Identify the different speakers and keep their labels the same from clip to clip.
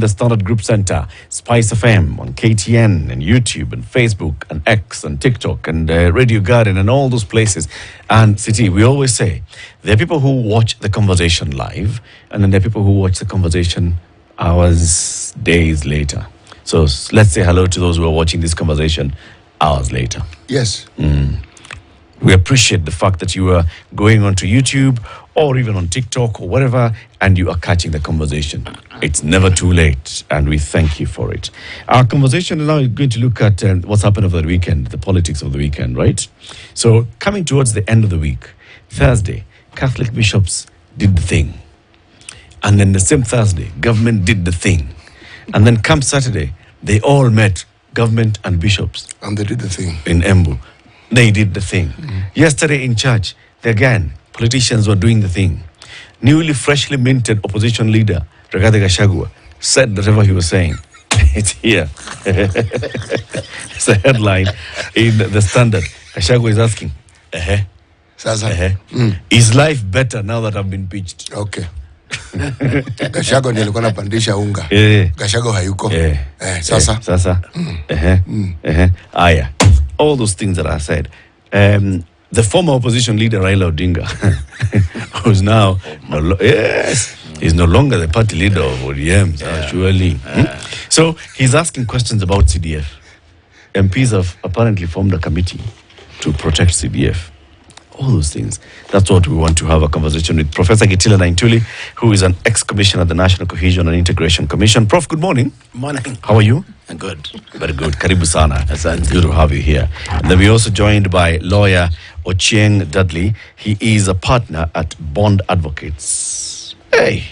Speaker 1: the Standard Group Center, Spice FM on KTN and YouTube and Facebook and X and TikTok and Radio Garden and all those places. And City, we always say there are people who watch the conversation live and then there are people who watch the conversation hours, days later. So let's say hello to those who are watching this conversation hours later.
Speaker 2: Yes.
Speaker 1: We appreciate the fact that you are going onto YouTube or even on TikTok or whatever, and you are catching the conversation. It's never too late, and we thank you for it. Our conversation now is going to look at what's happened over the weekend, the politics of the weekend, right? So coming towards the end of the week, Thursday, Catholic bishops did the thing. And then the same Thursday, government did the thing. And then come Saturday, they all met, government and bishops.
Speaker 2: And they did the thing.
Speaker 1: In Embu. They did the thing. Yesterday in church, again, politicians were doing the thing. Newly, freshly minted opposition leader, Rigathi Gachagua, said whatever he was saying. It's here. It's a headline in the Standard. Gachagua is asking, is life better now that I've been pitched?
Speaker 2: Okay. Gachagua ndiye alikuwa anapandisha unga. Gachagua hayuko. Sasa.
Speaker 1: Sasa. Aya. All those things that I said. The former opposition leader, Raila Odinga, who's now, he's no longer the party leader of ODM, actually. So he's asking questions about CDF. MPs have apparently formed a committee to protect CDF. All those things. That's what we want to have a conversation with Professor Gitila Naintuli, who is an ex-commissioner at the National Cohesion and Integration Commission. Prof, good morning.
Speaker 3: Morning.
Speaker 1: How are you?
Speaker 3: I'm good.
Speaker 1: Very good. Karibu sana. It's good to have you here. And then we're also joined by lawyer Ochieng Dudley. He is a partner at Bond Advocates. Hey.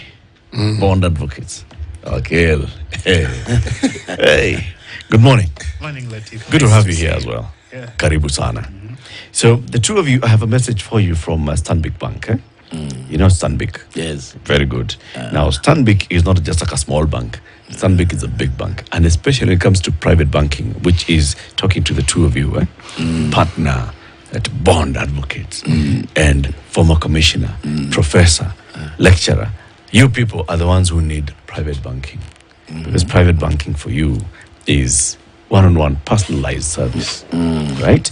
Speaker 1: Bond Advocates. Okay. Hey. Good morning.
Speaker 4: Morning, Latif.
Speaker 1: Good to have you here as well.
Speaker 4: Yeah.
Speaker 1: Karibu sana. So the two of you, I have a message for you from Stanbic Bank. You know Stanbic?
Speaker 3: Yes.
Speaker 1: Very good. Now, Stanbic is not just like a small bank. Stanbic is a big bank. And especially when it comes to private banking, which is talking to the two of you, partner at Bond Advocates and former commissioner, professor, lecturer. You people are the ones who need private banking. Because private banking for you is one-on-one personalized service, right?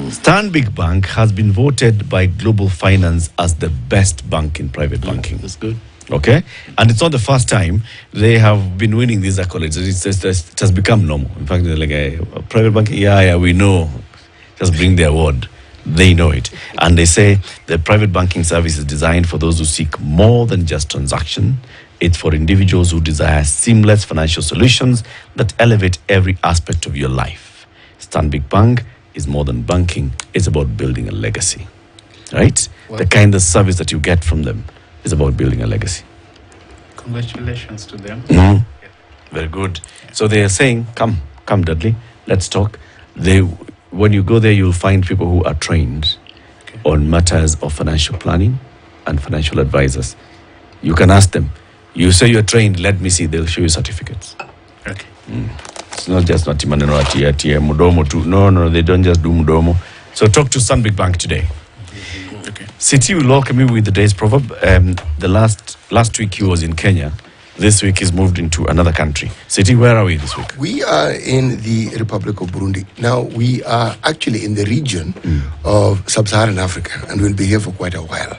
Speaker 1: Stanbic Bank has been voted by Global Finance as the best bank in private banking.
Speaker 3: That's good.
Speaker 1: Okay? And it's not the first time they have been winning these accolades. It has become normal. In fact, they're like a private bank, we know. Just bring the award. They know it. And they say the private banking service is designed for those who seek more than just transaction. It's for individuals who desire seamless financial solutions that elevate every aspect of your life. Stanbic Bank is more than banking. It's about building a legacy, right?
Speaker 4: Well,
Speaker 1: the kind of service that you get from them is about building a legacy.
Speaker 4: Congratulations to them.
Speaker 1: Yeah. Very good. So they are saying, come, Dudley, let's talk. When you go there, you'll find people who are trained on matters of financial planning and financial advisors. You can ask them. You say you're trained, let me see, they'll show you certificates.
Speaker 4: Okay.
Speaker 1: It's not just Natimaneno ati mudomo too. No, they don't just do mudomo. So talk to Stanbic Bank today.
Speaker 4: Okay.
Speaker 1: City will welcome you with the day's proverb. The last week he was in Kenya. This week he's moved into another country. City, where are we this week?
Speaker 2: We are in the Republic of Burundi. Now, we are actually in the region of Sub-Saharan Africa, and we'll be here for quite a while.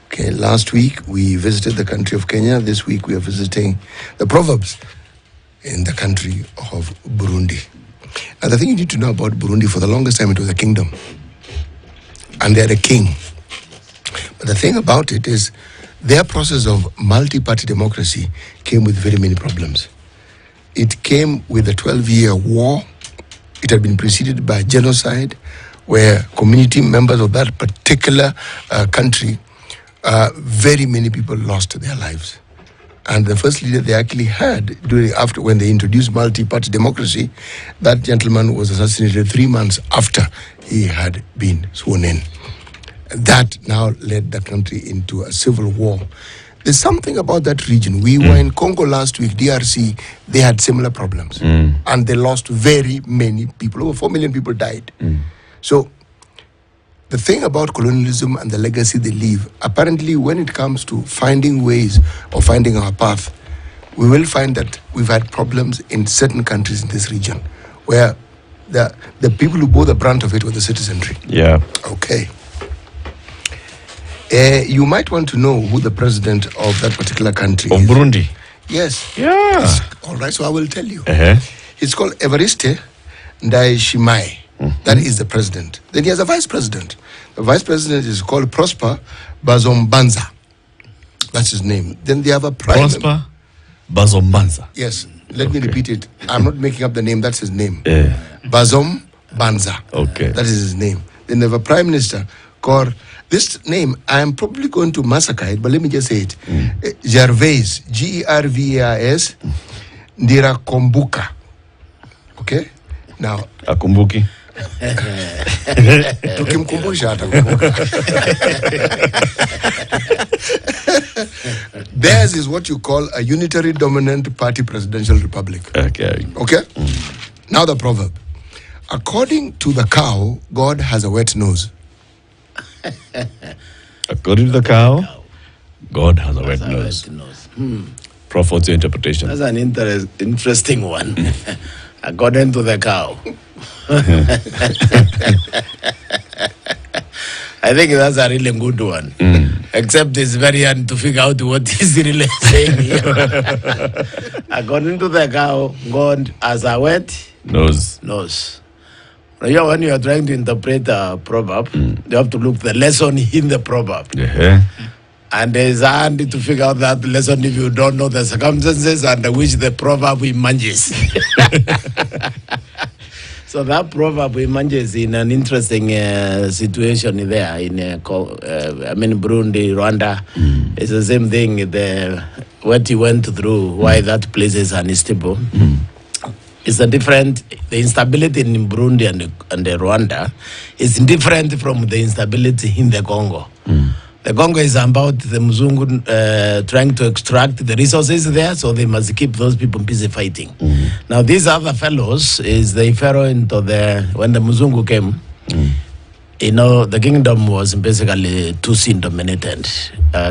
Speaker 2: Okay, last week we visited the country of Kenya. This week we are visiting the proverbs in the country of Burundi. Now, the thing you need to know about Burundi, for the longest time it was a kingdom. And they had a king. But the thing about it is their process of multi-party democracy came with very many problems. It came with a 12-year war. It had been preceded by genocide, where community members of that particular country, very many people lost their lives. And the first leader they actually had when they introduced multi-party democracy, that gentleman was assassinated 3 months after he had been sworn in. That now led the country into a civil war. There's something about that region. We were in Congo last week, DRC, they had similar problems. And they lost very many people. Over 4 million people died. So the thing about colonialism and the legacy they leave, apparently when it comes to finding ways or finding our path, we will find that we've had problems in certain countries in this region where the people who bore the brunt of it were the citizenry.
Speaker 1: Yeah.
Speaker 2: Okay. You might want to know who the president of that particular country
Speaker 1: Of
Speaker 2: is.
Speaker 1: Burundi.
Speaker 2: Yes.
Speaker 1: Yeah.
Speaker 2: All right, so I will tell you.
Speaker 1: Uh-huh.
Speaker 2: It's called Evariste Ndayishimiye. That is the president. Then he has a vice president. The vice president is called Prosper Bazombanza. That's his name. Then they have a prime.
Speaker 1: Prosper Bazombanza.
Speaker 2: Yes. Let me repeat it. I'm not making up the name. That's his name.
Speaker 1: Yeah.
Speaker 2: Bazombanza.
Speaker 1: Okay.
Speaker 2: That is his name. Then they have a prime minister called, this name, I am probably going to massacre it, but let me just say it. Gervais, Gervais, Ndirakombuka. Okay? Now,
Speaker 1: Akumbuki.
Speaker 2: tukimkumbusha atakumbuka. Theirs is what you call a unitary dominant party presidential republic.
Speaker 1: Okay.
Speaker 2: Okay? Now the proverb. According to the cow, God has a wet nose.
Speaker 1: According to the cow, God has a wet nose. Prof, what's your interpretation?
Speaker 3: That's an interesting one. According to the cow. I think that's a really good one. Except it's very hard to figure out what he's really saying here. According to the cow, God has a wet
Speaker 1: Nose.
Speaker 3: nose. Now, when you are trying to interpret a proverb, you have to look the lesson in the proverb.
Speaker 1: Yeah.
Speaker 3: And it's hard to figure out that lesson if you don't know the circumstances under which the proverb emerges. So that proverb emerges in an interesting situation there in Burundi, Rwanda. It's the same thing. What he went through, why that place is unstable. It's a different. The instability in Burundi and Rwanda is different from the instability in the Congo. The Congo is about the Mzungu trying to extract the resources there, so they must keep those people busy fighting. Now, these other fellows is they fell into when the Mzungu came, the kingdom was basically Tutsi-dominated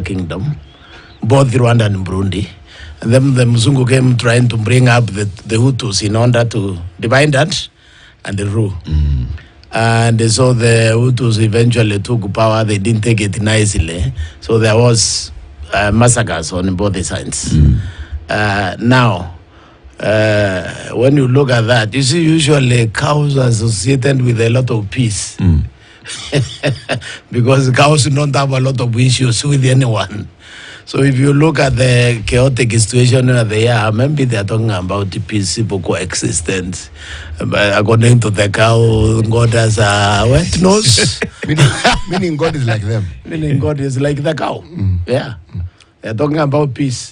Speaker 3: kingdom, both Rwanda and Burundi. And then the Mzungu came trying to bring up the Hutus in order to divide that and rule. And so the Hutus eventually took power. They didn't take it nicely. So there was massacres on both sides. Now, when you look at that, you see usually cows are associated with a lot of peace. Because cows don't have a lot of issues with anyone. So if you look at the chaotic situation where they are, maybe they're talking about peaceful coexistence. But according to the cow, God has a wet nose.
Speaker 2: meaning God is like them.
Speaker 3: Meaning God is like the cow. Yeah. They're talking about peace.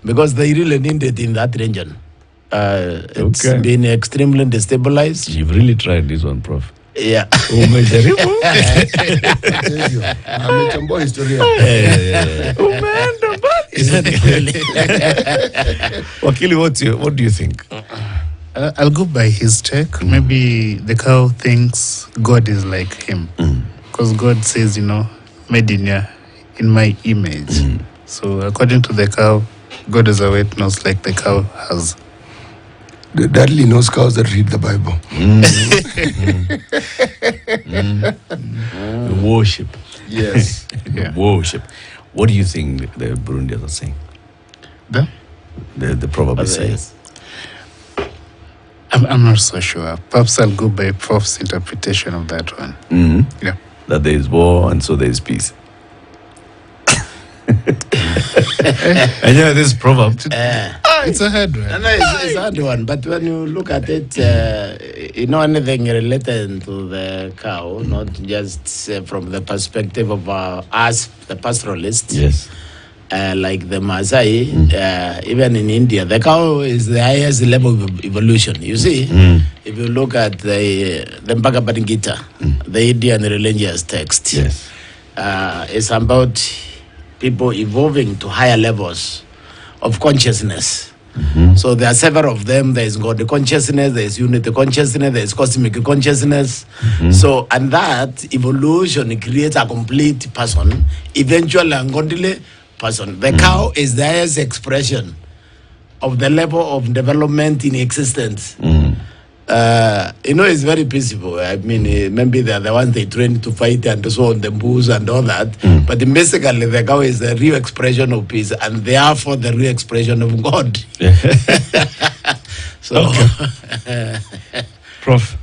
Speaker 3: Because they really need it in that region. It's been extremely destabilized.
Speaker 1: You've really tried this one, Prof.
Speaker 3: Yeah.
Speaker 2: Amechambua historia.
Speaker 1: Wakili, what do you think?
Speaker 4: I'll go by his take. Maybe the cow thinks God is like him. Because God says, made in my image. So according to the cow, God has a wet nose like the cow has.
Speaker 2: The dadly knows cows that read the Bible.
Speaker 1: Worship.
Speaker 2: Yes.
Speaker 1: Worship. What do you think the Burundians are saying? The proverb is saying?
Speaker 4: I'm not so sure. Perhaps I'll go by Prof's interpretation of that one. Yeah.
Speaker 1: That there is war and so there is peace. And this proverb.
Speaker 4: It's a hard one.
Speaker 3: No, it's a hard one. But when you look at it, anything related to the cow, not just from the perspective of us, the pastoralists.
Speaker 1: Yes.
Speaker 3: Like the Maasai, even in India, the cow is the highest level of evolution. You see, if you look at the Bhagavad Gita, the Indian religious text,
Speaker 1: Yes.
Speaker 3: it's about people evolving to higher levels of consciousness. So there are several of them. There is God consciousness, there is unity consciousness, there is cosmic consciousness. So, and that evolution creates a complete person, eventually ungodly person. The cow is the highest expression of the level of development in existence. It's very peaceful. I mean, maybe they're the ones they train to fight and so on, the bulls and all that. But basically, the cow is the real expression of peace and therefore the real expression of God. So,
Speaker 1: Prof,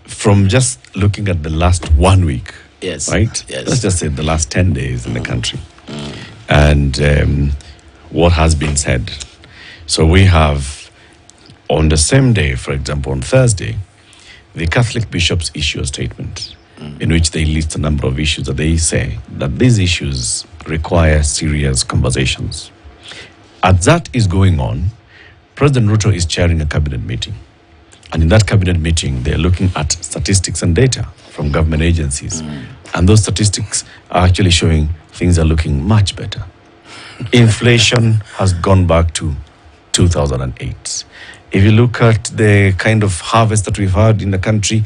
Speaker 1: from just looking at the last 1 week,
Speaker 3: yes,
Speaker 1: right?
Speaker 3: Yes.
Speaker 1: Let's just say the last 10 days in the country, and what has been said. So we have, on the same day, for example, on Thursday, the Catholic bishops issue a statement in which they list a number of issues that they say that these issues require serious conversations. As that is going on, President Ruto is chairing a cabinet meeting. And in that cabinet meeting, they're looking at statistics and data from government agencies. And those statistics are actually showing things are looking much better. Inflation has gone back to 2008. If you look at the kind of harvest that we've had in the country,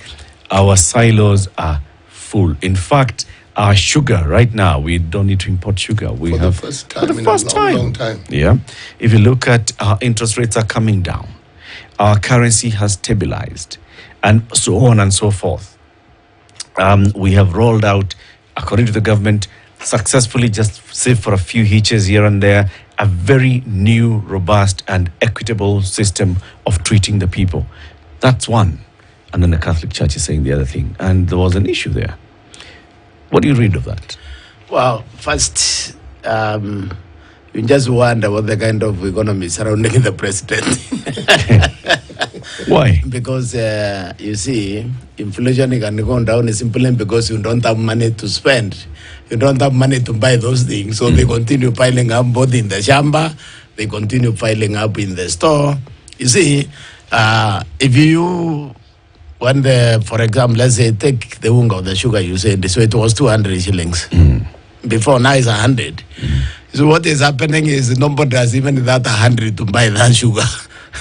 Speaker 1: our silos are full. In fact, our sugar right now, we don't need to import sugar. We
Speaker 2: For
Speaker 1: have
Speaker 2: the first time in a long time.
Speaker 1: Yeah. If you look at our interest rates are coming down, our currency has stabilized, and so on and so forth. We have rolled out, according to the government, successfully, just save for a few hitches here and there, a very new, robust and equitable system of treating the people. That's one. And then the Catholic Church is saying the other thing. And there was an issue there. What do you read of that?
Speaker 3: Well, first, you just wonder what the kind of economy surrounding the president.
Speaker 1: Why?
Speaker 3: Because, you see, inflation can go down simply because you don't have money to spend. You don't have money to buy those things. So they continue piling up both in the shamba, they continue piling up in the store. You see, if you, for example, let's say, take the wung of the sugar, you said, so it was 200 shillings. Before, now it's 100. So what is happening is nobody has even that 100 to buy that sugar.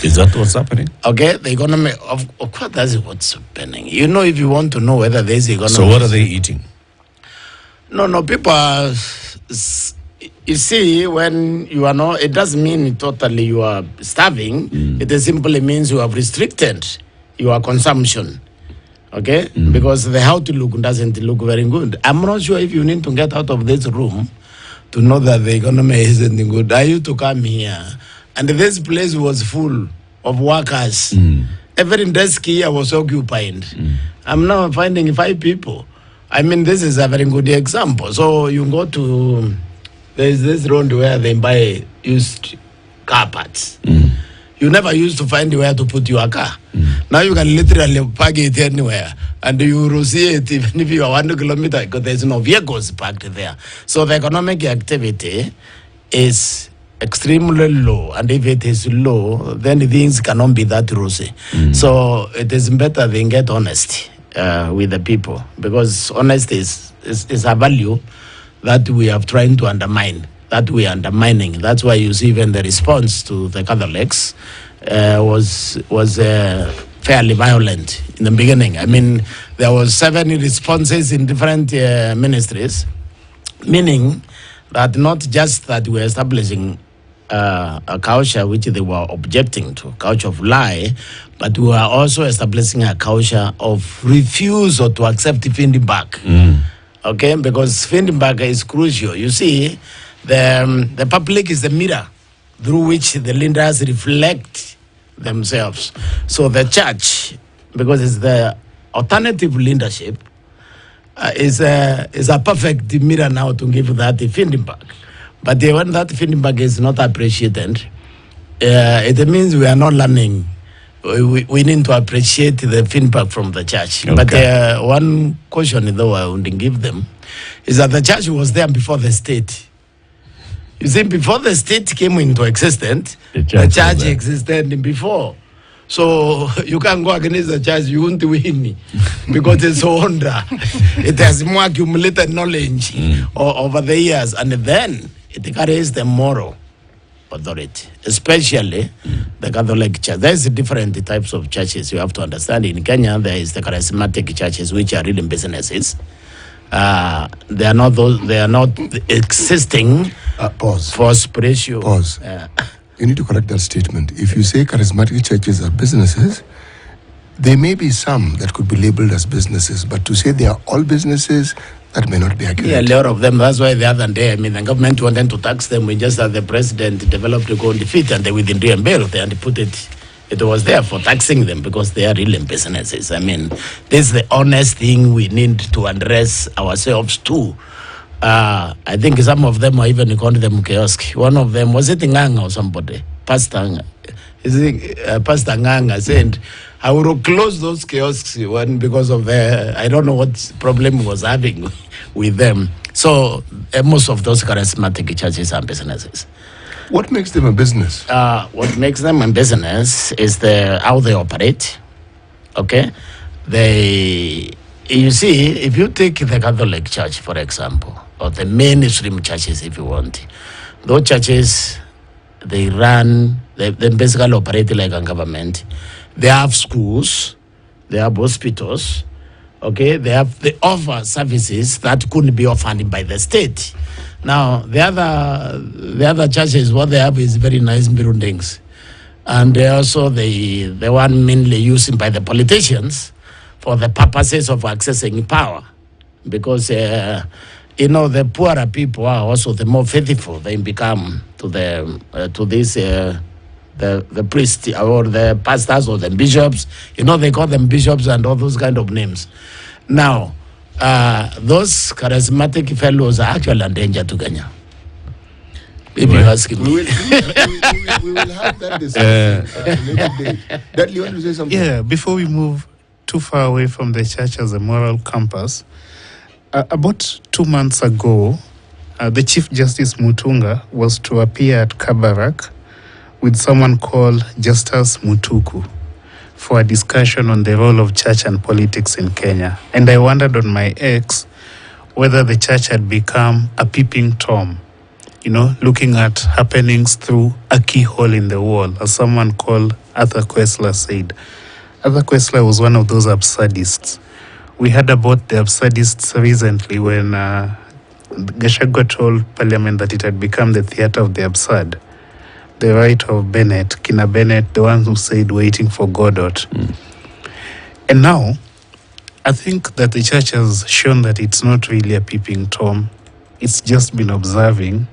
Speaker 1: Is that what's happening?
Speaker 3: Okay, the economy, of course, that's what's happening. You know, if you want to know whether there's economy.
Speaker 1: So what are they eating?
Speaker 3: No, people are, you see, when you are not, it doesn't mean totally you are starving. It simply means you have restricted your consumption. Okay? Because the how to look doesn't look very good. I'm not sure if you need to get out of this room to know that the economy isn't good. I used to come here, and this place was full of workers. Every desk here was occupied. I'm now finding 5 people. I mean, this is a very good example. So you go to, there's this road where they buy used car parts. You never used to find where to put your car. Now you can literally park it anywhere, and you will see it even if you are 1 kilometer, because there's no vehicles parked there. So the economic activity is extremely low, and if it is low, then things cannot be that rosy. So it is better than get honesty with the people, because honesty is a value that we are trying to undermine, that we are undermining. That's why you see even the response to the Catholics was fairly violent in the beginning. I mean, there was 7 responses in different ministries, meaning that not just that we are establishing a culture which they were objecting to, culture of lie, but we are also establishing a culture of refusal to accept feeding back. Okay, because feeding back is crucial. You see, the public is the mirror through which the leaders reflect themselves. So the church, because it's the alternative leadership, is a perfect mirror now to give that feedback. But when that feedback is not appreciated, it means we are not learning. We need to appreciate the feedback from the church.
Speaker 1: Okay.
Speaker 3: But one caution, though, I would give them, is that the church was there before the state. You see, before the state came into existence, the church existed before. So you can go against the church, you won't win, because it's older. It has more accumulated knowledge over the years, and then it carries the moral authority, especially the Catholic Church. There's different types of churches you have to understand. In Kenya, there is the charismatic churches, which are really businesses. They are not existing
Speaker 2: Pause.
Speaker 3: Force ratio.
Speaker 2: Pause. You need to correct that statement. If you say charismatic churches are businesses, there may be some that could be labeled as businesses, but to say they are all businesses, that may not be accurate.
Speaker 3: Yeah, a lot of them. That's why the other day, the government wanted to tax them. We just had the president developed a golden defeat and they within reimbursed and put it. It was there for taxing them because they are really businesses. This is the honest thing we need to address ourselves to. I think some of them are even called them kiosk. One of them, was it Nganga or somebody? Pastor Nganga said, I will close those kiosks because of I don't know what problem was having with them. So most of those charismatic churches are businesses.
Speaker 2: What makes them a business?
Speaker 3: What makes them a business is how they operate. Okay? You see, if you take the Catholic Church, for example, or the mainstream churches, if you want, those churches, they basically operate like a government. They have schools, they have hospitals, okay? They offer services that couldn't be offered by the state. Now, the other churches, what they have is very nice buildings. And they also, the one mainly used by the politicians for the purposes of accessing power. Because, the poorer people are also the more faithful they become to this the priests or the pastors or the bishops. They call them bishops and all those kind of names. Now, those charismatic fellows are actually a danger to Kenya. If you ask me.
Speaker 2: We will have that discussion at a later date. That you want to say something?
Speaker 4: Yeah, before we move too far away from the church as a moral compass, about 2 months ago, the Chief Justice Mutunga was to appear at Kabarak with someone called Justus Mutuku for a discussion on the role of church and politics in Kenya. And I wondered on my ex whether the church had become a peeping Tom, looking at happenings through a keyhole in the wall, as someone called Arthur Koestler said. Arthur Koestler was one of those absurdists. We heard about the absurdists recently when Gachagua told Parliament that it had become the theater of the absurd. The right of Bennett, Kina Bennett, the one who said waiting for Godot. And now, I think that the church has shown that it's not really a peeping Tom. It's just been observing,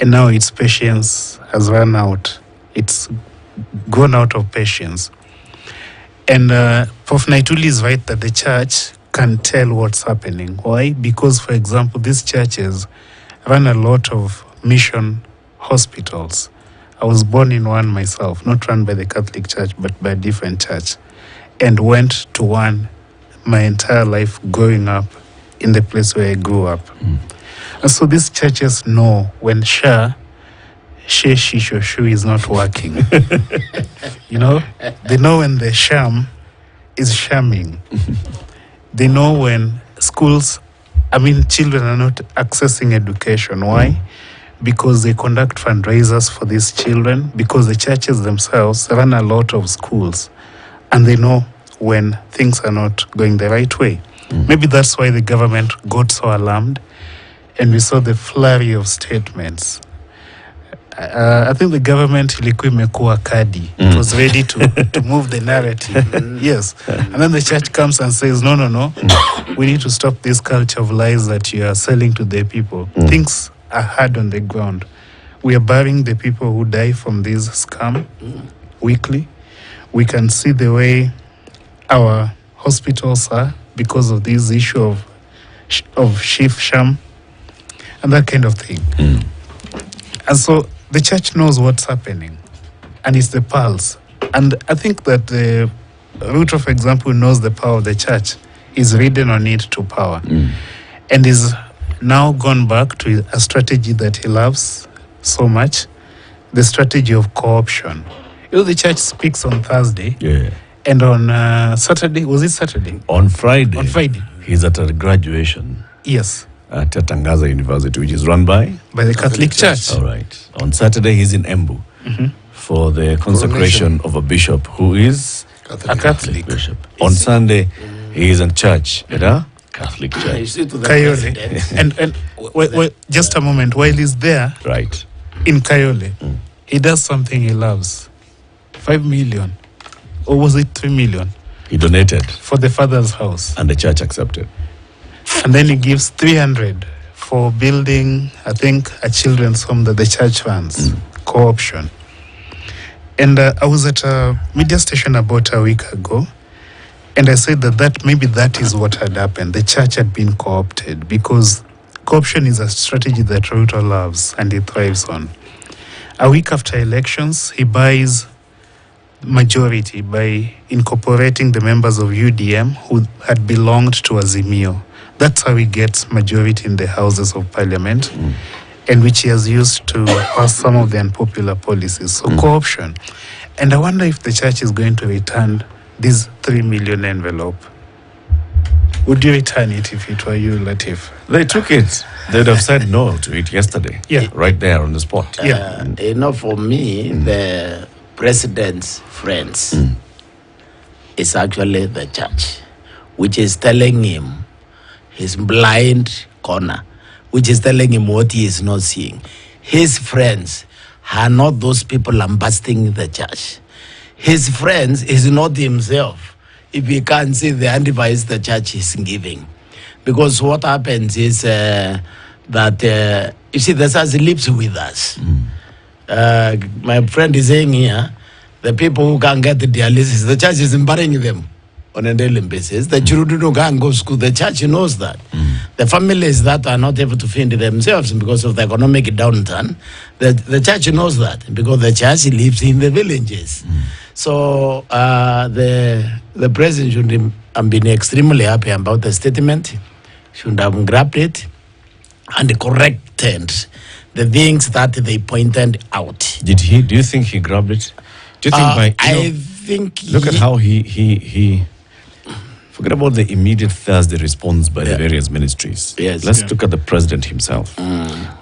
Speaker 4: and now its patience has run out. It's gone out of patience. And Prof. Naituli is right that the church can tell what's happening. Why? Because, for example, these churches run a lot of mission hospitals. I was born in one myself, not run by the Catholic Church, but by a different church, and went to one my entire life growing up in the place where I grew up. And so these churches know when Shu is not working. They know when the sham is shamming. They know when children are not accessing education. Why? Because they conduct fundraisers for these children, because the churches themselves run a lot of schools, and they know when things are not going the right way. Maybe that's why the government got so alarmed, and we saw the flurry of statements. I think the government ilikuwa imekuwa kadi. It was ready to move the narrative. Yes. And then the church comes and says, no. We need to stop this culture of lies that you are selling to the people. Things are hard on the ground. We are burying the people who die from this scam weekly. We can see the way our hospitals are because of this issue of sham and that kind of thing. And so the church knows what's happening, and it's the pulse. And I think that the Ruto, for example, knows the power of the church, is ridden on it to power, and is now gone back to a strategy that he loves so much, the strategy of co-option. The church speaks on Thursday, and on Saturday, was it Saturday?
Speaker 1: On Friday.
Speaker 4: On Friday.
Speaker 1: He's at a graduation.
Speaker 4: Yes.
Speaker 1: At Tangaza University, which is run by
Speaker 4: the Catholic Church.
Speaker 1: All right. On Saturday, he's in Embu for the consecration of a bishop who is
Speaker 4: a Catholic
Speaker 1: bishop. On Sunday, he is in church at a Catholic church.
Speaker 4: Kayode. just a moment. While he's there
Speaker 1: Right.
Speaker 4: in Kayole, he does something he loves. 5 million, or was it 3 million,
Speaker 1: He donated,
Speaker 4: for the father's house,
Speaker 1: and the church accepted.
Speaker 4: and then he gives 300 for building, I think, a children's home that the church funds, co-option. And I was at a media station about a week ago, and I said that maybe that is what had happened. The church had been co-opted, because co-option is a strategy that Ruto loves and he thrives on. A week after elections, he buys majority by incorporating the members of UDM who had belonged to Azimio. That's how he gets majority in the Houses of Parliament, and which he has used to pass some of the unpopular policies. So co-option. And I wonder if the church is going to return this 3 million envelope. Would you return it if it were you, Latif?
Speaker 1: They took it. They'd have said no to it yesterday.
Speaker 4: Yeah.
Speaker 1: Right there on the spot.
Speaker 4: Yeah.
Speaker 3: For me, the president's friends is actually the church, which is telling him his blind corner, which is telling him what he is not seeing. His friends are not those people lambasting the church. His friends is not himself, if he can't see the advice the church is giving. Because what happens is that, you see, the church lives with us. My friend is saying here, the people who can't get the dialysis, the church is empowering them on a daily basis. The children who can't go to school, the church knows that. The families that are not able to feed themselves because of the economic downturn, the church knows that, because the church lives in the villages. So the president should have been extremely happy about the statement, should have grabbed it and corrected the things that they pointed out.
Speaker 1: Do you think he grabbed it? Do you think
Speaker 3: I think
Speaker 1: look at how he forget about the immediate Thursday response by the various ministries.
Speaker 3: Yes.
Speaker 1: Let's look at the president himself.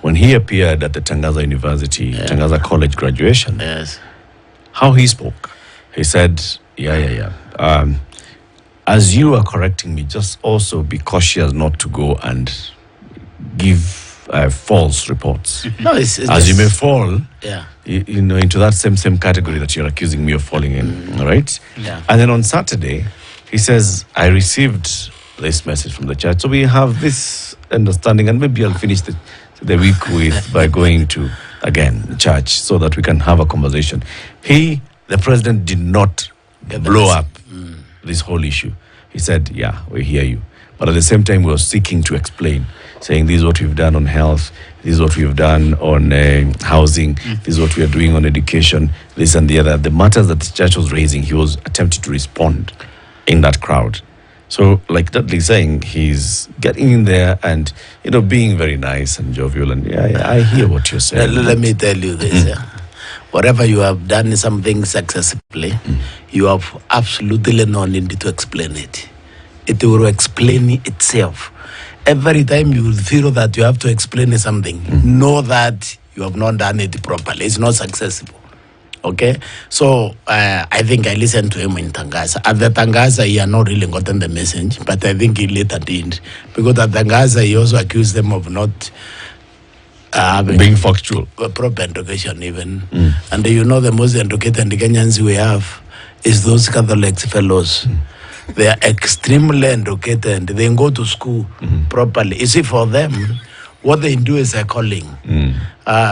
Speaker 1: When he appeared at the Tangaza University, Tangaza College graduation, how he spoke. He said, as you are correcting me, just also be cautious not to go and give false reports.
Speaker 3: No, it's
Speaker 1: as you may fall,
Speaker 3: Yeah.
Speaker 1: you know, into that same category that you're accusing me of falling in, right?
Speaker 3: Yeah.
Speaker 1: And then on Saturday, he says, I received this message from the church, so we have this understanding, and maybe I'll finish the week with by going to, again, church, so that we can have a conversation. The president did not blow up this whole issue. He said, yeah, we hear you. But at the same time, we were seeking to explain, saying this is what we've done on health, this is what we've done on housing, this is what we are doing on education, this and the other. The matters that the church was raising, he was attempting to respond in that crowd. So, like Dudley saying, he's getting in there and, being very nice and jovial. And I hear what you're saying.
Speaker 3: Let me tell you this. Whatever you have done something successfully, you have absolutely no need to explain it. It will explain itself. Every time you feel that you have to explain something, know that you have not done it properly. It's not successful. Okay? So, I think I listened to him in Tangaza. At the Tangaza, he had not really gotten the message, but I think he later did. Because at Tangaza, he also accused them of not
Speaker 1: being factual.
Speaker 3: Proper education even. And the most educated Kenyans we have is those Catholic fellows. They are extremely educated. They go to school properly. You see, for them, what they do is a calling.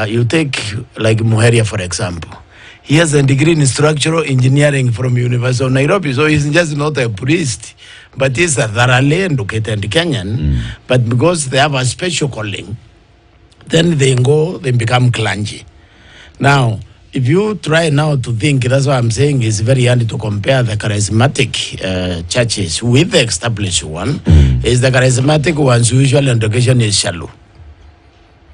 Speaker 3: You take like Muheria, for example. He has a degree in structural engineering from University of Nairobi, so he's just not a priest, but he's a thoroughly educated Kenyan. But because they have a special calling, then they become clergy. Now, if you try now to think, that's what I'm saying, it's very hard to compare the charismatic churches with the established one. Is the charismatic ones usually education is shallow.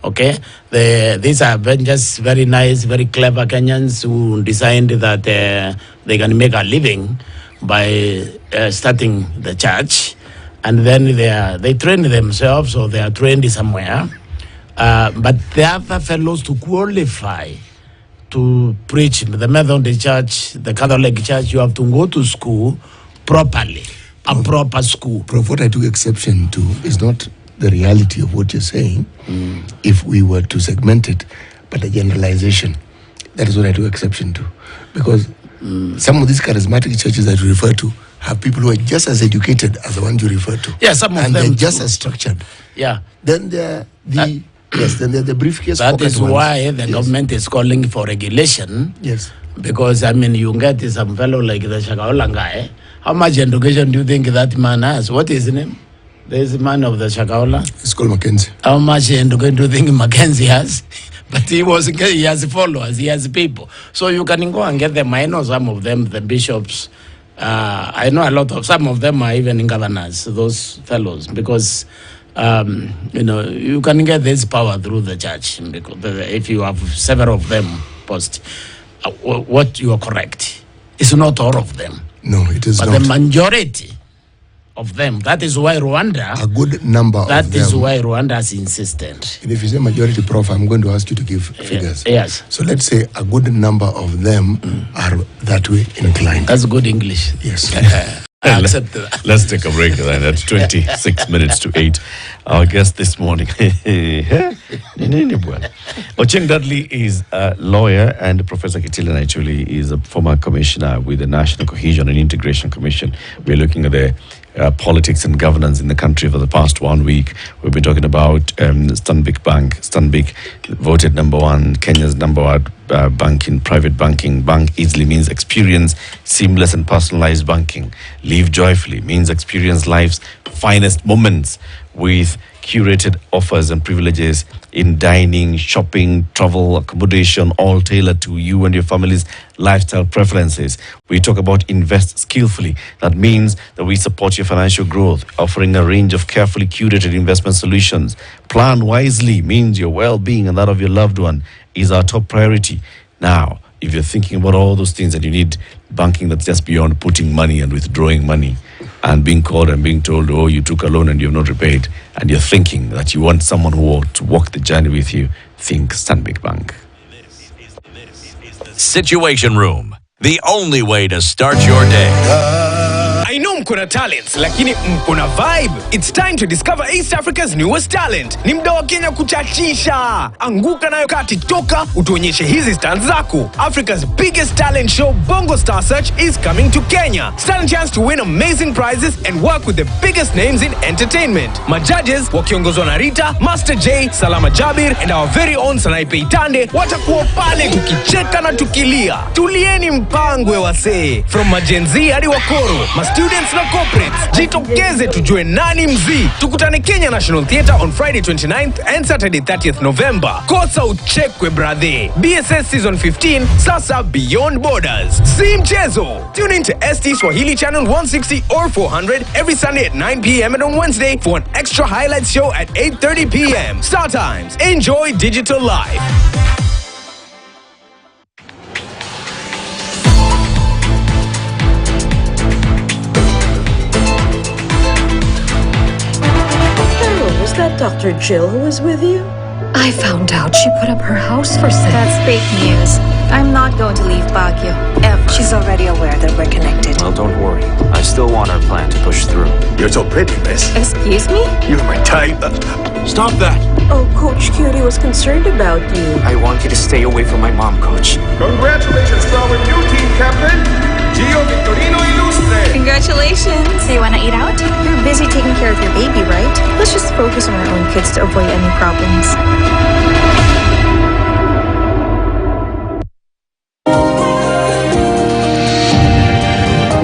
Speaker 3: Okay, these are just very nice, very clever Kenyans who designed that they can make a living by starting the church, and then they train themselves or they are trained somewhere. But the other fellows to qualify to preach the Methodist Church, the Catholic Church, you have to go to school properly, a proper school.
Speaker 2: Prof, what I took exception to is not the reality of what you're saying if we were to segment it, but a generalization. That is what I do exception to. Because some of these charismatic churches that you refer to have people who are just as educated as the ones you refer to.
Speaker 3: Yeah, some of
Speaker 2: and
Speaker 3: them
Speaker 2: they're just
Speaker 3: too.
Speaker 2: as structured.
Speaker 3: Yeah.
Speaker 2: Then they're the briefcase.
Speaker 3: That is
Speaker 2: ones.
Speaker 3: why the government is calling for regulation.
Speaker 2: Yes.
Speaker 3: Because, I mean, you get some fellow like the Shakaola guy. How much education do you think that man has? What is his name? There's a man of the Shakaola.
Speaker 2: It's called Mackenzie.
Speaker 3: How much education do you think Mackenzie has? But he has followers, he has people. So you can go and get them. I know some of them, the bishops. I know a lot of, some of them are even governors, those fellows, because, you can get this power through the church. Because if you have several of them post, what you are correct. It's not all of them.
Speaker 2: No, it is
Speaker 3: but
Speaker 2: not.
Speaker 3: The majority of them. That is why Rwanda.
Speaker 2: A good number of them.
Speaker 3: That is why Rwanda is insistent.
Speaker 2: And if you say majority, Prof, I'm going to ask you to give figures.
Speaker 3: Yes.
Speaker 2: So let's say a good number of them are that way inclined.
Speaker 3: That's good English.
Speaker 2: Yes.
Speaker 3: I accept that.
Speaker 1: Let's take a break then at 26 minutes to 8. Our guest this morning, Ocheng Dudley is a lawyer, and Professor Kitila actually is a former commissioner with the National Cohesion and Integration Commission. We're looking at the politics and governance in the country for the past 1 week. We've been talking about Stanbic Bank. Stanbic voted number 1, Kenya's number 1 bank in private banking. Bank easily means experience seamless and personalized banking. Live joyfully means experience life's finest moments with curated offers and privileges in dining, shopping, travel, accommodation, all tailored to you and your family's lifestyle preferences. We talk about invest skillfully. That means that we support your financial growth, offering a range of carefully curated investment solutions. Plan wisely means your well-being and that of your loved one is our top priority. Now, if you're thinking about all those things and you need banking that's just beyond putting money and withdrawing money and being called and being told, oh, you took a loan and you have not repaid, and you're thinking that you want someone who will to walk the journey with you, think Stanbic Bank.
Speaker 5: Situation Room, the only way to start your day.
Speaker 6: I know mkuna talents, lakini mkuna vibe. It's time to discover East Africa's newest talent. Ni mda wa Kenya kuchachisha. Anguka nayo kati toka, utuonyeshe hizi stunts zako. Africa's biggest talent show, Bongo Star Search, is coming to Kenya. Stand a chance to win amazing prizes and work with the biggest names in entertainment. My judges, wakiongozwa na Rita, Master J, Salama Jabir, and our very own Sanaipei Itande, watakuwa pale tukicheka na tukilia. Tulieni mpangwe wasee. From majenzi hadi wakoro, students na corporates, jitokeze tujue nani mzii. Tukutane Kenya National Theatre on Friday 29th and Saturday 30th November. Kosa uchekwe brother. BSS Season 15, sasa beyond borders. Si mchezo. Tune in to ST Swahili Channel 160 or 400 every Sunday at 9 p.m. and on Wednesday for an extra highlights show at 8:30 p.m. Star Times. Enjoy digital life.
Speaker 7: Was that Dr. Jill who was with you?
Speaker 8: I found out she put up her house for sale.
Speaker 9: That's fake news. I'm not going to leave Baguio, ever.
Speaker 7: She's already aware that we're connected.
Speaker 10: Well, don't worry. I still want our plan to push through.
Speaker 11: You're so pretty, miss.
Speaker 9: Excuse me?
Speaker 11: You're my type. Stop that.
Speaker 7: Oh, Coach Cutie was concerned about you.
Speaker 10: I want you to stay away from my mom, Coach.
Speaker 11: Congratulations to our new team captain, Gio Victorino Ilustre.
Speaker 9: Congratulations.
Speaker 12: So you want to eat out? You're busy taking care of your baby, right? Let's just focus on our own kids to avoid any problems.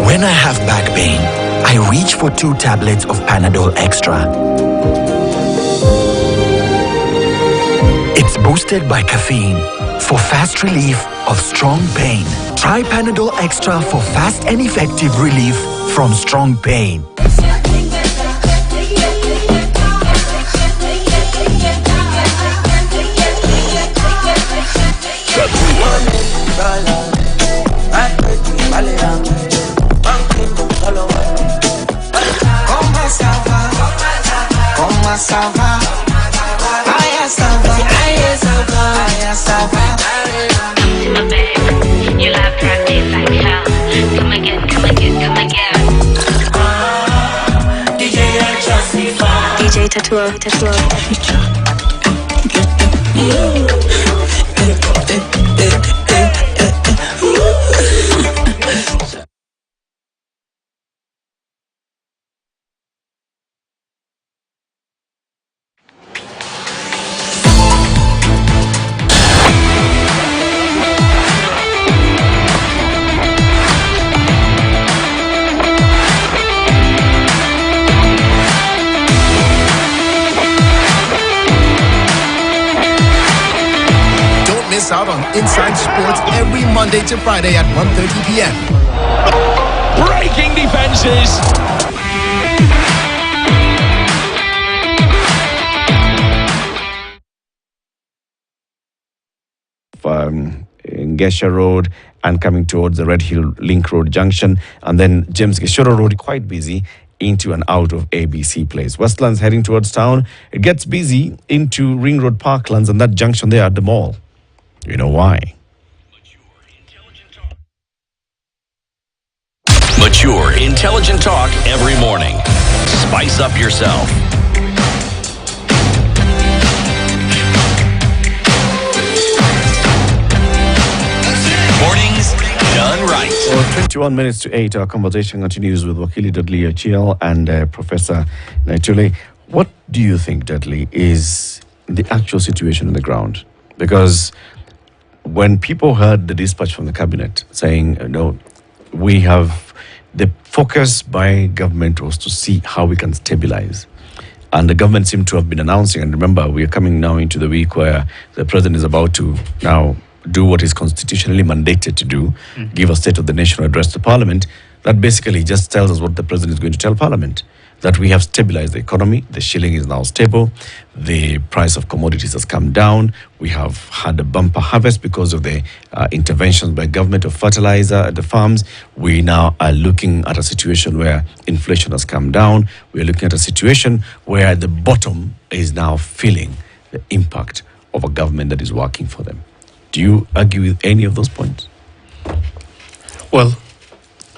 Speaker 13: When I have back pain, I reach for 2 tablets of Panadol Extra. It's boosted by caffeine for fast relief of strong pain. Try Panadol Extra for fast and effective relief from strong pain.
Speaker 12: You love practice like hell. Come again, come again, come again.
Speaker 14: Miss out on Inside Sports every Monday to Friday at 1:30 p.m.
Speaker 5: Breaking defenses.
Speaker 1: In Gesha Road and coming towards the Red Hill Link Road junction, and then James Geshoro Road quite busy into and out of ABC Place. Westlands heading towards town. It gets busy into Ring Road Parklands and that junction there at the mall. You know why?
Speaker 5: Mature, intelligent talk every morning. Spice up yourself. Mornings done right.
Speaker 1: So 21 minutes to 8, our conversation continues with Wakili Dudley Achiel and Professor Naitule. What do you think, Dudley, is the actual situation on the ground? Because when people heard the dispatch from the cabinet saying, no, we have the focus by government was to see how we can stabilize. And the government seemed to have been announcing, and remember, we are coming now into the week where the president is about to now do what is constitutionally mandated to do, give a State of the Nation address to Parliament. That basically just tells us what the president is going to tell Parliament. That we have stabilized the economy, the shilling is now stable, the price of commodities has come down, we have had a bumper harvest because of the interventions by government of fertilizer at the farms. We now are looking at a situation where inflation has come down. We are looking at a situation where the bottom is now feeling the impact of a government that is working for them. Do you argue with any of those points?
Speaker 4: Well,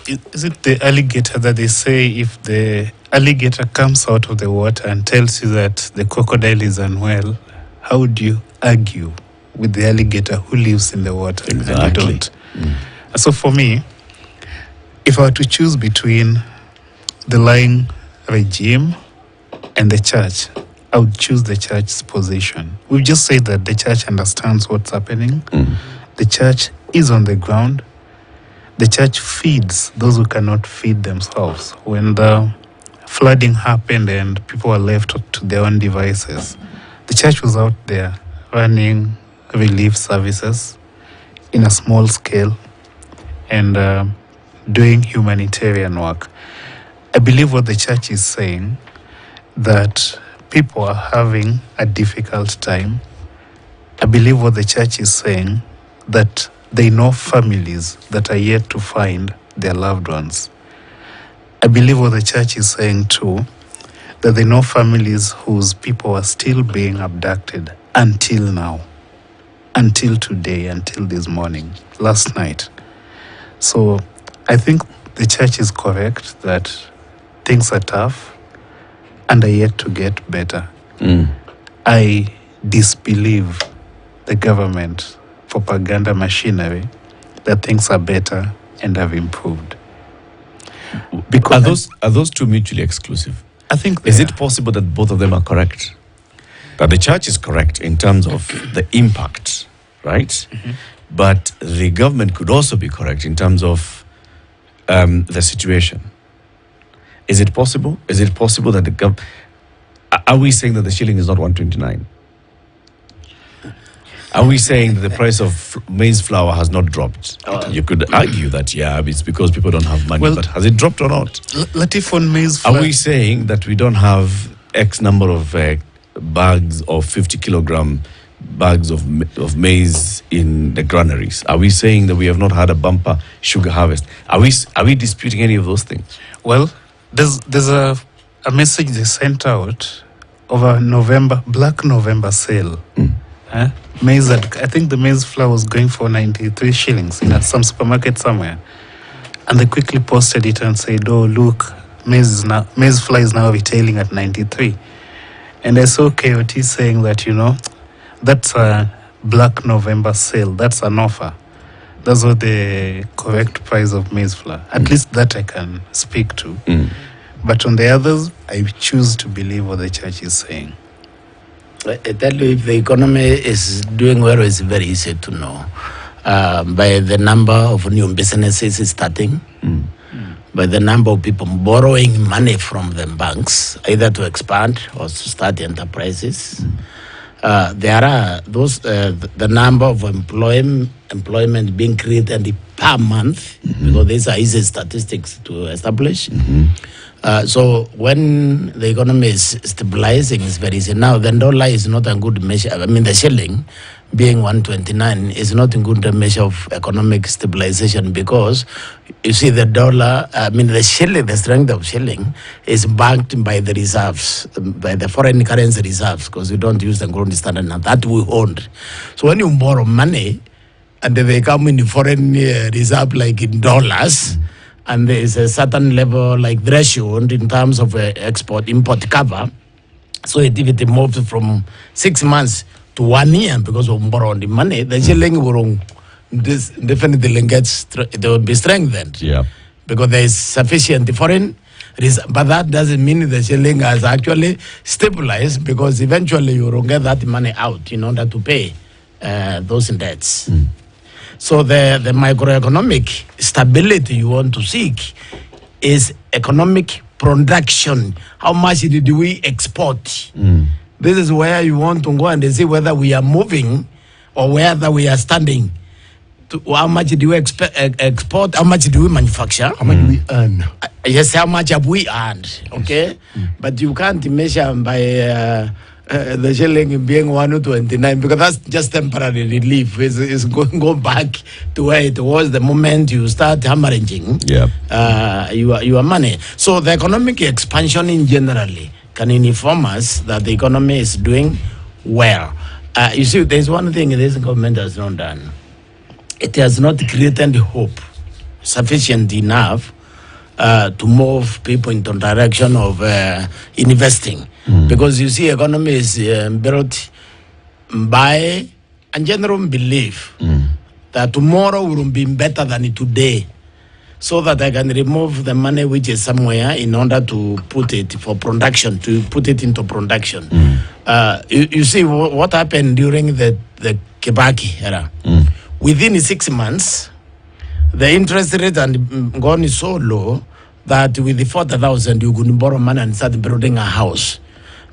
Speaker 4: is it the alligator that they say if the alligator comes out of the water and tells you that the crocodile is unwell, how would you argue with the alligator who lives in the water?
Speaker 1: Exactly.
Speaker 4: And you don't? So for me, if I were to choose between the lying regime and the church, I would choose the church's position. We've just said that the church understands what's happening. The church is on the ground. The church feeds those who cannot feed themselves. When the flooding happened and people were left to their own devices, the church was out there running relief services in a small scale and doing humanitarian work. I believe what the church is saying, that people are having a difficult time. I believe what the church is saying, that they know families that are yet to find their loved ones. I believe what the church is saying too, that they know families whose people are still being abducted until now, until today, until this morning, last night. So I think the church is correct that things are tough and are yet to get better. I disbelieve the government propaganda machinery that things are better and have improved.
Speaker 1: Because are those two mutually exclusive?
Speaker 4: I think
Speaker 1: is it possible that both of them are correct? That the church is correct in terms of the impact, right? But the government could also be correct in terms of the situation. Is it possible? Is it possible that the government... Are we saying that the shilling is not 129? Are we saying that the price of maize flour has not dropped? You could argue that, yeah, it's because people don't have money, but has it dropped or not?
Speaker 4: Latif on maize flour.
Speaker 1: Are we saying that we don't have X number of bags or 50 kilogram bags of maize in the granaries? Are we saying that we have not had a bumper sugar harvest? Are we disputing any of those things?
Speaker 4: Well, there's a message they sent out of a Black November sale. Maize, I think the maize flour was going for 93 shillings in some supermarket somewhere. And they quickly posted it and said, oh, look, maize flour is now retailing at 93. And I saw KOT saying that, that's a Black November sale. That's an offer. That's what the correct price of maize flour. At least that I can speak to. But on the others, I choose to believe what the church is saying.
Speaker 3: I tell you, if the economy is doing well, it's very easy to know. By the number of new businesses starting, by the number of people borrowing money from the banks, either to expand or to start enterprises. There are those the number of employment being created per month, because these are easy statistics to establish. So when the economy is stabilizing, it's very easy. Now the dollar is not a good measure. I mean, the shilling being 129 is not a good measure of economic stabilization, because you see the dollar, I mean the shilling, the strength of shilling is backed by the reserves, by the foreign currency reserves, because we don't use the gold standard now, that we owned. So when you borrow money and they come in the foreign reserve like in dollars, and there is a certain level like threshold in terms of export-import cover, so if it moves from 6 months to 1 year because of borrowing the money, the shilling will definitely they will be strengthened.
Speaker 1: Yeah.
Speaker 3: Because there is sufficient foreign reserve. But that doesn't mean the shilling has actually stabilized, because eventually you will get that money out in order to pay those debts. So the microeconomic stability you want to seek is economic production. How much do we export? This is where you want to go and see whether we are moving or whether we are standing. How much do we export? How much do we manufacture?
Speaker 2: How much do we earn?
Speaker 3: Yes, how much have we earned? Okay? But you can't measure by the shilling being 129, because that's just temporary relief. It's going go back to where it was the moment you start hemorrhaging your money. So the economic expansion in generally can inform us that the economy is doing well. You see, there's one thing this government has not done. It has not created hope sufficient enough to move people into the direction of investing. Because you see, economy is built by a general belief that tomorrow will be better than today, so that I can remove the money which is somewhere in order to put it for production, to put it into production. You see what happened during the Kibaki era. Within 6 months, the interest rate had gone so low that with the 40,000 you could borrow money and start building a house,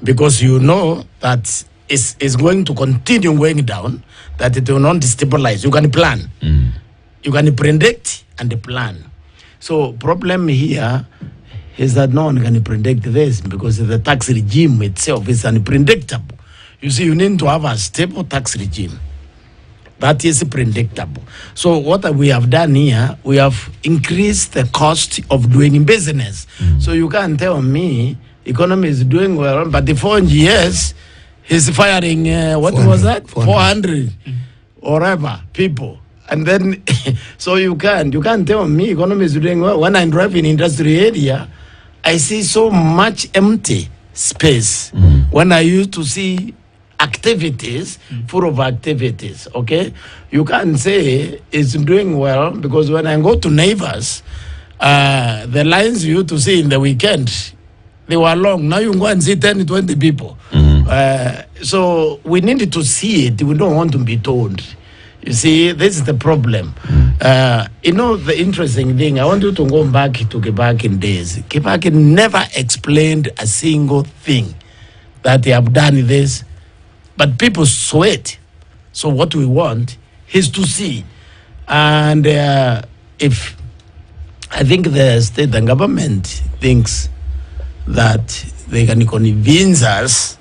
Speaker 3: because you know that it's going to continue going down, that it will not destabilize. You can plan, you can predict and plan. So problem here is that no one can predict this, because the tax regime itself is unpredictable. You see, you need to have a stable tax regime that is predictable. So what we have done here, we have increased the cost of doing business. So you can't tell me economy is doing well, but the 4 years he's firing what was that 400 or whatever people, and then so you can't tell me economy is doing well. When I drive in industry area, I see so much empty space when I used to see activities, full of activities. Okay, you can't say it's doing well, because when I go to neighbors, the lines you used to see in the weekend, they were long. Now you go and see 10, 20 people. So we needed to see it. We don't want to be told. You see, this is the problem. The interesting thing, I want you to go back to Kibaki days. Kibaki never explained a single thing that they have done this, but people sweat. So what we want is to see. And if I think the state and government thinks that they can convince us,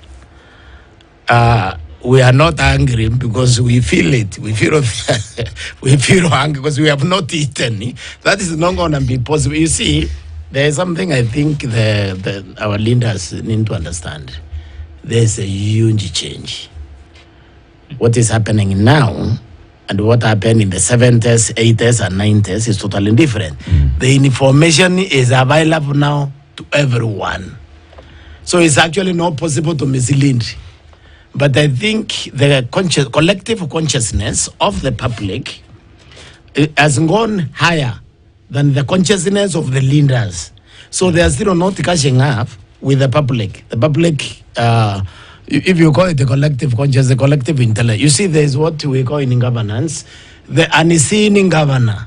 Speaker 3: we are not angry because we feel it. We feel we feel hungry because we have not eaten. That is not going to be possible. You see, there is something I think our leaders need to understand. There is a huge change. What is happening now and what happened in the 70s, 80s, and 90s is totally different. The information is available now to everyone. So it's actually not possible to mislead. But I think the collective consciousness of the public has gone higher than the consciousness of the leaders. So they are still not catching up with the public. The public, if you call it the collective consciousness, the collective intellect. You see, there is what we call in governance, the unseen governor.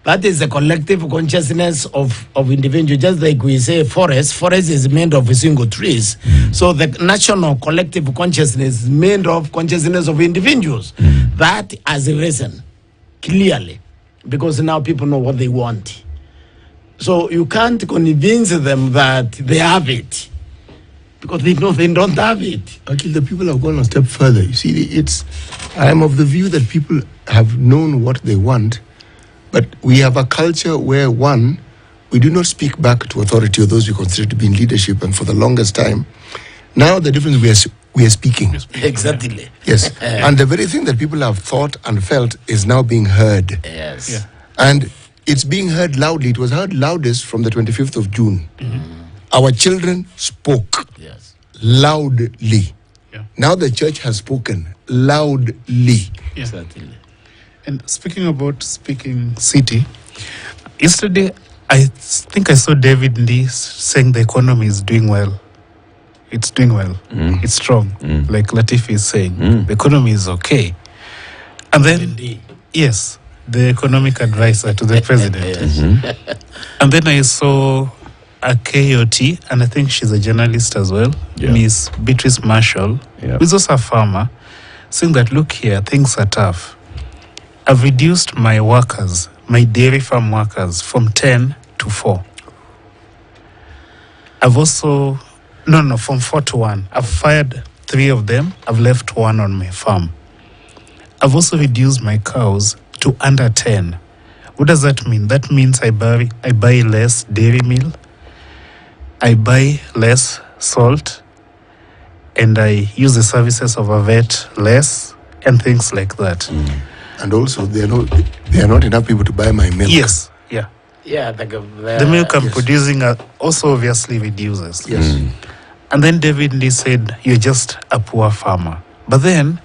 Speaker 3: That is the collective consciousness of individuals. Just like we say forest is made of single trees. So the national collective consciousness is made of consciousness of individuals. That has arisen clearly, because now people know what they want. So you can't convince them that they have it, because they know they don't have it.
Speaker 2: Actually, the people have gone a step further. You see, I am of the view that people have known what they want, but we have a culture where, one, we do not speak back to authority or those we consider to be in leadership, and for the longest time, now the difference we are speaking.
Speaker 3: Exactly.
Speaker 2: Yes. And the very thing that people have thought and felt is now being heard.
Speaker 3: Yes.
Speaker 2: Yeah. And it's being heard loudly. It was heard loudest from the 25th of June. Our children spoke loudly.
Speaker 4: Yeah.
Speaker 2: Now the church has spoken loudly.
Speaker 3: Exactly.
Speaker 4: And speaking city, yesterday I think I saw David Ndii saying the economy is doing well. It's doing well. It's strong. Like Latifi is saying, the economy is okay. And then, yes, the economic advisor to the president. And then I saw a KOT, and I think she's a journalist as well, Miss Beatrice Marshall, who's also a farmer, saying that, look here, things are tough. I've reduced my workers, my dairy farm workers, from 10 to 4. I've also... No, from 4 to 1. I've fired 3 of them. I've left 1 on my farm. I've also reduced my cows to under 10. What does that mean? That means I buy less dairy meal, I buy less salt, and I use the services of a vet less, and things like that.
Speaker 2: And also, there are not enough people to buy my milk.
Speaker 4: Yes, yeah.
Speaker 3: Yeah,
Speaker 4: the milk I'm producing also obviously reduces.
Speaker 2: Yes.
Speaker 4: And then David Ndii said, you're just a poor farmer. But then,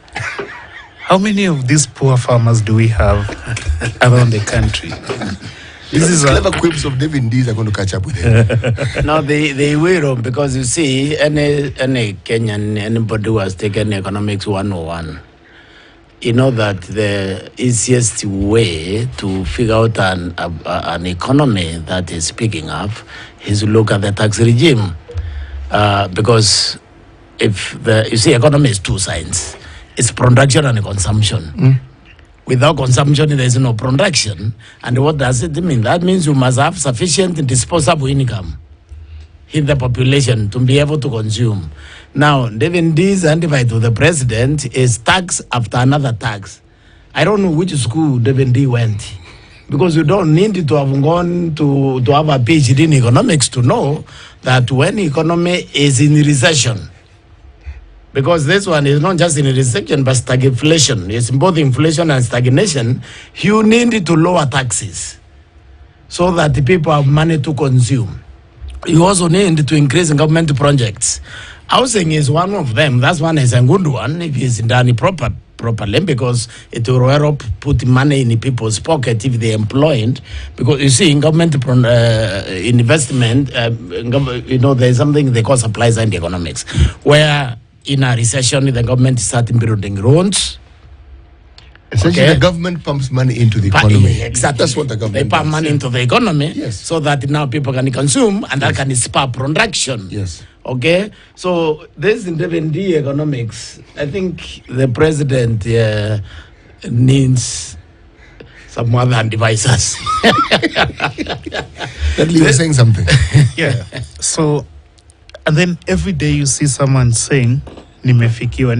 Speaker 4: how many of these poor farmers do we have around the country?
Speaker 2: This is clever quips of David Ndii are going to catch up with him.
Speaker 3: No, they will, because you see, any Kenyan, anybody who has taken economics 101, you know that the easiest way to figure out an economy that is picking up is to look at the tax regime. Because you see, economy is 2 sides. It's production and consumption. Without consumption, there is no production. And what does it mean? That means you must have sufficient disposable income in the population to be able to consume. Now, David Ndii's antidote to the president is tax after another tax. I don't know which school David Ndii went, because you don't need to have gone to have a PhD in economics to know that when economy is in recession, because this one is not just in recession but stagflation, it's both inflation and stagnation, you need to lower taxes so that the people have money to consume. You also need to increase in government projects. Housing is one of them. That one is a good one if it's done properly, because it will help put money in people's pocket if they're employed. Because you see, in government investment, there's something they call supply side economics, where in a recession, the government is starting building roads.
Speaker 2: Essentially, the government pumps money into the economy.
Speaker 3: Exactly.
Speaker 2: That's what the government
Speaker 3: They pump money into the economy,
Speaker 2: yes,
Speaker 3: so that now people can consume, and that can spur production.
Speaker 2: Yes.
Speaker 3: Okay? So this in David Ndii economics, I think the president needs some other advisors.
Speaker 2: That you were saying something.
Speaker 4: Yeah. So, and then every day you see someone saying, nimefikiwa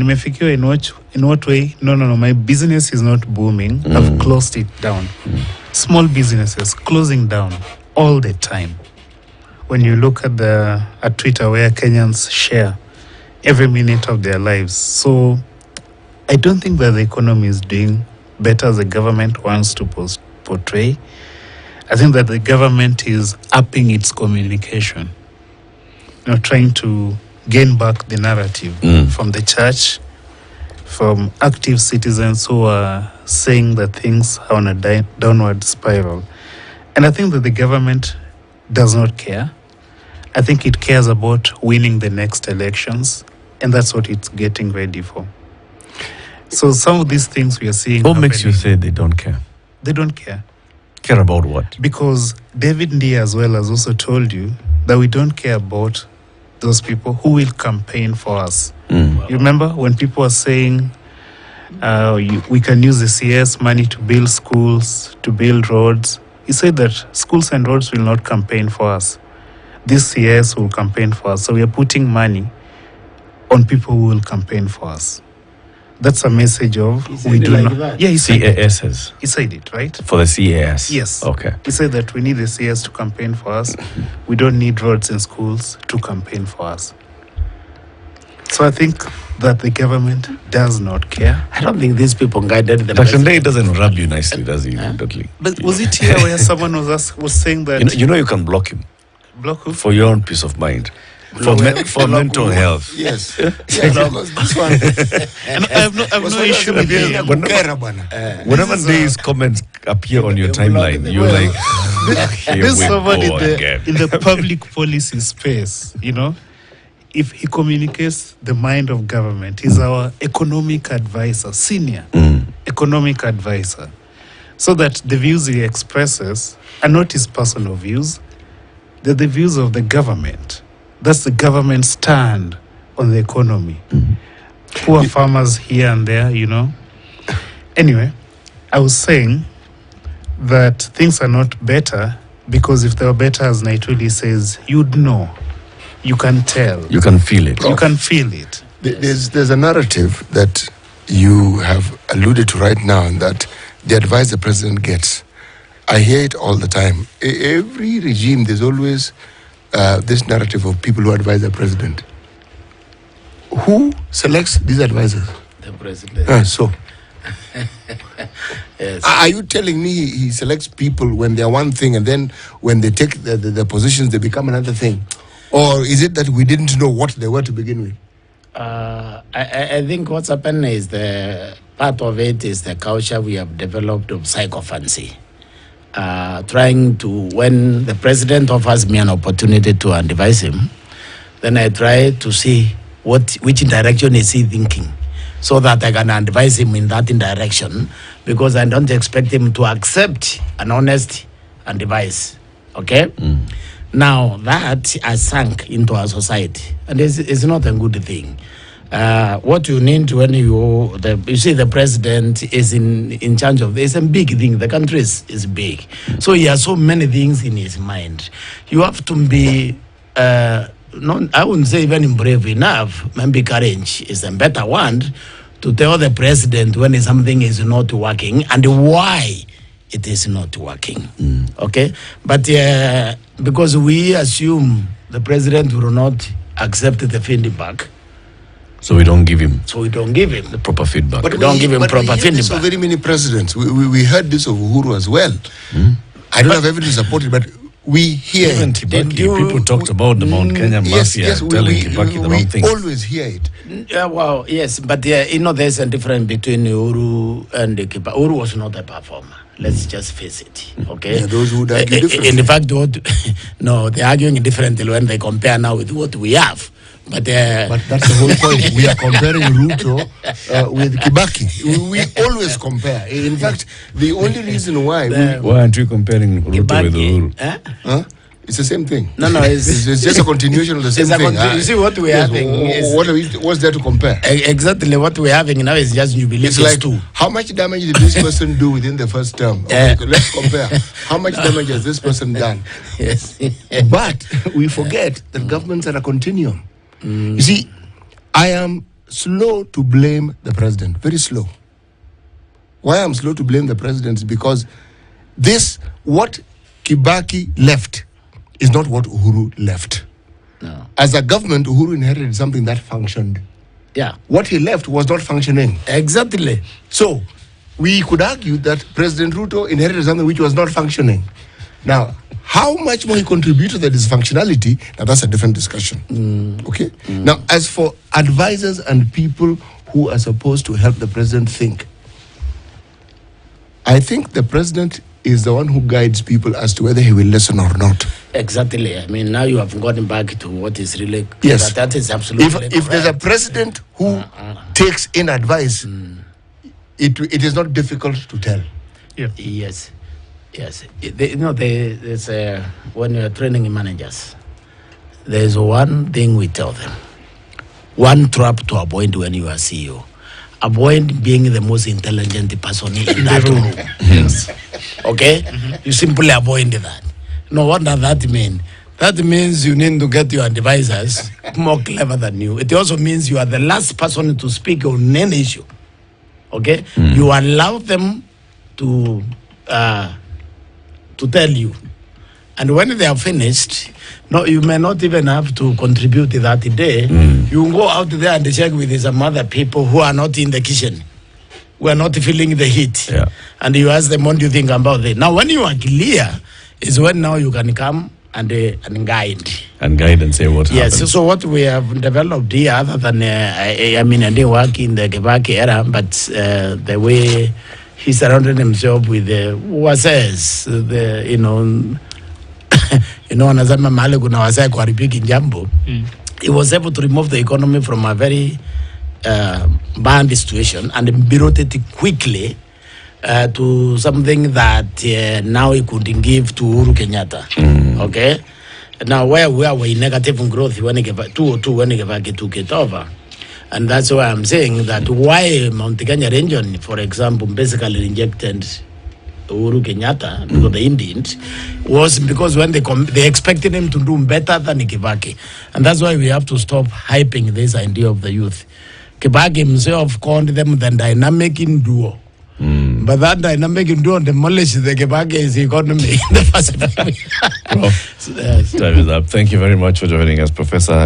Speaker 4: in what way? No, my business is not booming. I've closed it down. Small businesses closing down all the time. When you look at Twitter, where Kenyans share every minute of their lives. So I don't think that the economy is doing better as the government wants to portray. I think that the government is upping its communication. trying to gain back the narrative from the church, from active citizens who are saying that things are on a downward spiral. And I think that the government does not care. I think it cares about winning the next elections, and that's what it's getting ready for. So some of these things we are seeing.
Speaker 1: What makes you say they don't care?
Speaker 4: They don't care.
Speaker 1: Care about what?
Speaker 4: Because David Ndii as well has also told you that we don't care about those people who will campaign for us. You remember when people were saying we can use the CS money to build schools, to build roads? He said that schools and roads will not campaign for us. This CS will campaign for us. So we are putting money on people who will campaign for us. That's a message of we do not.
Speaker 1: That?
Speaker 4: Yeah, he said
Speaker 1: CAS.
Speaker 4: He said it, right?
Speaker 1: For the CAS.
Speaker 4: Yes.
Speaker 1: Okay.
Speaker 4: He said that we need the CS to campaign for us. We don't need roads and schools to campaign for us. So I think that the government does not care.
Speaker 3: I don't think these people guided the
Speaker 1: Dr. Ndii doesn't rub you nicely, does he? Dudley?
Speaker 4: But was it here where someone was saying that?
Speaker 1: You know you can block him.
Speaker 4: Block who?
Speaker 1: For your own peace of mind. For mental health.
Speaker 2: Yes. Because this one.
Speaker 4: And I have no issue with him.
Speaker 1: Whenever these comments appear on your timeline, you're like,
Speaker 4: there's someone in the public policy space, if he communicates the mind of government, he's our economic advisor, senior economic advisor, so that the views he expresses are not his personal views, they're the views of the government. That's the government's stand on the economy. Poor farmers here and there, Anyway, I was saying that things are not better because if they were better, as Naituli says, you'd know. You can tell.
Speaker 1: You can feel it.
Speaker 4: You can feel it.
Speaker 2: There's a narrative that you have alluded to right now, and that the advice the president gets. I hear it all the time. Every regime, there's always this narrative of people who advise the president. Who selects these advisors?
Speaker 3: The president.
Speaker 2: So,
Speaker 3: yes.
Speaker 2: Are you telling me he selects people when they're one thing, and then when they take the positions, they become another thing? Or is it that we didn't know what they were to begin with?
Speaker 3: I think what's happened is part of it is the culture we have developed of psychophancy. Trying to, when the president offers me an opportunity to advise him, then I try to see which direction is he thinking, so that I can advise him in that direction, because I don't expect him to accept an honest advice. Okay? Now that has sunk into our society, and it's not a good thing. What you need when you see the president is in charge of this, a big thing. The country is big, so he has so many things in his mind. You have to be I wouldn't say even brave enough. Maybe courage is a better word to tell the president when something is not working and why it is not working. Okay, but because we assume the president will not accept the feedback.
Speaker 1: So we don't give him.
Speaker 3: The
Speaker 1: proper feedback.
Speaker 3: But we don't give him proper feedback.
Speaker 2: This of very many presidents. We heard this of Uhuru as well. I don't have evidence to support it, but we hear
Speaker 1: even Kibaki, people talked about the Mount Kenya mafia telling Kibaki the wrong thing.
Speaker 2: We always hear it.
Speaker 3: Well, yes, but there's a difference between Uhuru and Kibaki. Uhuru was not a performer. Let's just face it, okay?
Speaker 2: Yeah, those who argue differently.
Speaker 3: In fact, no, they're arguing differently when they compare now with what we have. But
Speaker 2: that's the whole point. We are comparing Ruto with Kibaki. We always compare. In fact, the only reason why...
Speaker 1: Why aren't you comparing Ruto with Uhuru?
Speaker 2: It's the same thing.
Speaker 3: No, it's
Speaker 2: just a continuation of the same thing.
Speaker 3: You see what we're having is...
Speaker 2: What's there to compare?
Speaker 3: Exactly what we're having now is just Jubilee.
Speaker 2: It's like, how much damage did this person do within the first term? Okay, let's compare. How much damage has this person done?
Speaker 3: Yes.
Speaker 2: But we forget that governments are a continuum. You see, I am slow to blame the president. Very slow. Why I'm slow to blame the president is because what Kibaki left is not what Uhuru left.
Speaker 3: No.
Speaker 2: As a government, Uhuru inherited something that functioned.
Speaker 3: Yeah.
Speaker 2: What he left was not functioning.
Speaker 3: Exactly.
Speaker 2: So, we could argue that President Ruto inherited something which was not functioning. Now, How much more he contributes to the dysfunctionality, now that's a different discussion. Okay? Now, as for advisors and people who are supposed to help the president think, I think the president is the one who guides people as to whether he will listen or not.
Speaker 3: Exactly. I mean, now you have gotten back to what is really...
Speaker 2: Yes.
Speaker 3: That is absolutely
Speaker 2: If there's a president who takes in advice, it is not difficult to tell.
Speaker 4: Yeah.
Speaker 3: Yes. Yes. There's when you're training managers, there's one thing we tell them. One trap to avoid when you are CEO. Avoid being the most intelligent person in that room.
Speaker 4: Yes.
Speaker 3: Okay? You simply avoid that. No, what does that mean? That means you need to get your advisors more clever than you. It also means you are the last person to speak on any issue. Okay? You allow them to tell you. And when they are finished, no, you may not even have to contribute that day. You go out there and check with some other people who are not in the kitchen, who are not feeling the heat.
Speaker 1: Yeah.
Speaker 3: And you ask them, what do you think about it? Now, when you are clear, is when now you can come and guide.
Speaker 1: And guide and say what
Speaker 3: yes,
Speaker 1: happens.
Speaker 3: so what we have developed here, other than, I didn't work in the Kibaki era, but the way he surrounded himself with wasses, anasema mahali kuna wasee kuharibiki jambo. He was able to remove the economy from a very bad situation and brought it quickly to something that now he could give to Uhuru Kenyatta. Okay? Now, where we are in negative growth when he gave 202 when he took it over. And that's why I'm saying that why Mount Kenya region, for example, basically rejected Uhuru Kenyatta, because the Indians, was because when they expected him to do better than Kibaki. And that's why we have to stop hyping this idea of the youth. Kibaki himself called them the dynamic in duo. But that dynamic in duo demolished the Kibaki's economy in the Pacific.
Speaker 1: Time is up. Thank you very much for joining us, Professor.